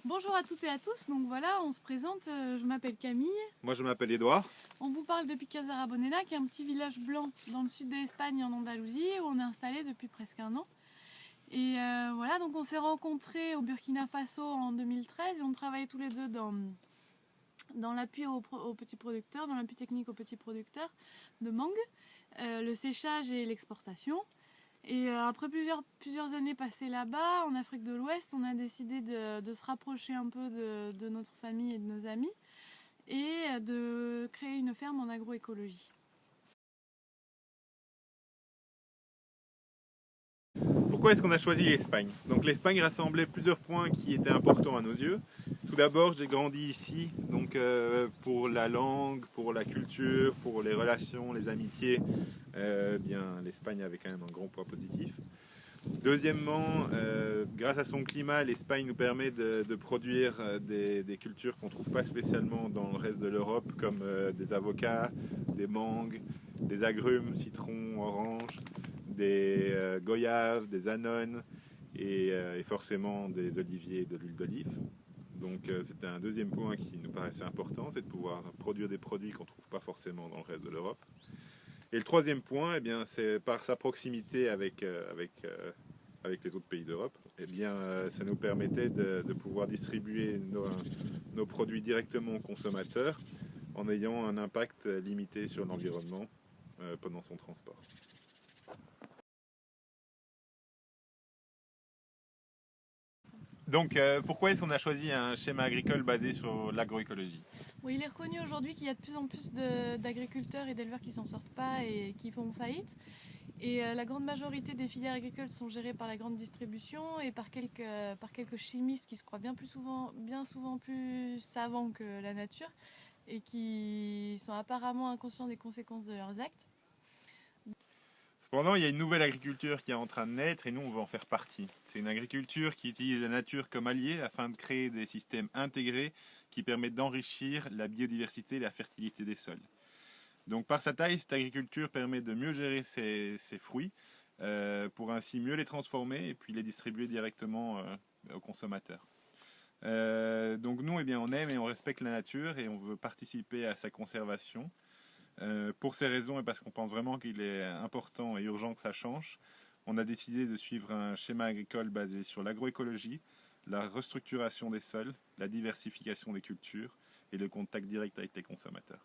Bonjour à toutes et à tous, donc voilà, on se présente, je m'appelle Camille. Moi je m'appelle Édouard. On vous parle de Pica-Zarabonela, qui est un petit village blanc dans le sud de l'Espagne, en Andalousie, où on est installé depuis presque un an. Et voilà, donc on s'est rencontrés au Burkina Faso en 2013 et on travaillait tous les deux dans l'appui aux petits producteurs, dans l'appui technique aux petits producteurs de mangue, le séchage et l'exportation. Et après plusieurs années passées là-bas, en Afrique de l'Ouest, on a décidé de se rapprocher un peu de notre famille et de nos amis et de créer une ferme en agroécologie. Pourquoi est-ce qu'on a choisi l'Espagne? Donc l'Espagne rassemblait plusieurs points qui étaient importants à nos yeux. Tout d'abord, j'ai grandi ici, donc pour la langue, pour la culture, pour les relations, les amitiés, l'Espagne avait quand même un grand point positif. Deuxièmement, grâce à son climat, l'Espagne nous permet de produire des cultures qu'on ne trouve pas spécialement dans le reste de l'Europe, comme des avocats, des mangues, des agrumes, citrons, oranges, des goyaves, des anones et forcément des oliviers et de l'huile d'olive. Donc c'était un deuxième point qui nous paraissait important, c'est de pouvoir produire des produits qu'on ne trouve pas forcément dans le reste de l'Europe. Et le troisième point, c'est par sa proximité avec les autres pays d'Europe, ça nous permettait de pouvoir distribuer nos produits directement aux consommateurs en ayant un impact limité sur l'environnement pendant son transport. Donc, pourquoi est-ce qu'on a choisi un schéma agricole basé sur l'agroécologie? Oui, il est reconnu aujourd'hui qu'il y a de plus en plus d'agriculteurs et d'éleveurs qui s'en sortent pas et qui font faillite. Et la grande majorité des filières agricoles sont gérées par la grande distribution et par quelques chimistes qui se croient bien souvent plus savants que la nature et qui sont apparemment inconscients des conséquences de leurs actes. Cependant, il y a une nouvelle agriculture qui est en train de naître et nous, on va en faire partie. C'est une agriculture qui utilise la nature comme allié afin de créer des systèmes intégrés qui permettent d'enrichir la biodiversité et la fertilité des sols. Donc par sa taille, cette agriculture permet de mieux gérer ses fruits pour ainsi mieux les transformer et puis les distribuer directement aux consommateurs. Donc nous, on aime et on respecte la nature et on veut participer à sa conservation. Pour ces raisons et parce qu'on pense vraiment qu'il est important et urgent que ça change, on a décidé de suivre un schéma agricole basé sur l'agroécologie, la restructuration des sols, la diversification des cultures et le contact direct avec les consommateurs.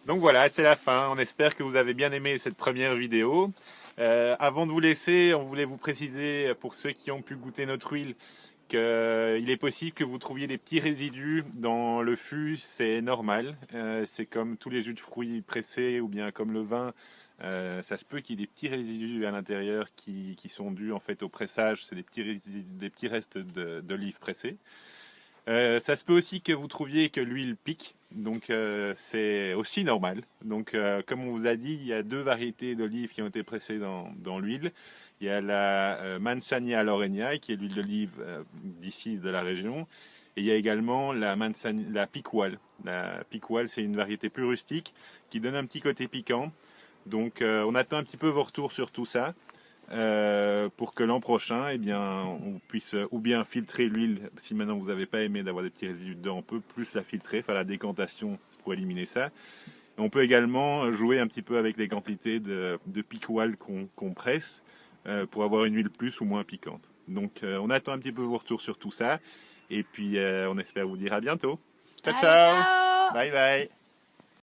Donc voilà, c'est la fin. On espère que vous avez bien aimé cette première vidéo. Avant de vous laisser, on voulait vous préciser, pour ceux qui ont pu goûter notre huile, qu'il est possible que vous trouviez des petits résidus dans le fût. C'est normal. C'est comme tous les jus de fruits pressés ou bien comme le vin. Ça se peut qu'il y ait des petits résidus à l'intérieur qui sont dus en fait au pressage. C'est des petits restes d'olives pressées. Ça se peut aussi que vous trouviez que l'huile pique, donc c'est aussi normal. Donc comme on vous a dit, il y a deux variétés d'olives qui ont été pressées dans l'huile. Il y a la Manzanilla lorena, qui est l'huile d'olive d'ici, de la région. Et il y a également la Picual. La Picual, c'est une variété plus rustique qui donne un petit côté piquant. Donc on attend un petit peu vos retours sur tout ça. Pour que l'an prochain, eh bien, on puisse ou bien filtrer l'huile, si maintenant vous n'avez pas aimé d'avoir des petits résidus dedans, on peut plus la filtrer, faire la décantation pour éliminer ça. Et on peut également jouer un petit peu avec les quantités de picoal qu'on presse pour avoir une huile plus ou moins piquante. Donc on attend un petit peu vos retours sur tout ça, et puis on espère vous dire à bientôt. Ciao, Allez, ciao! ciao! Bye bye!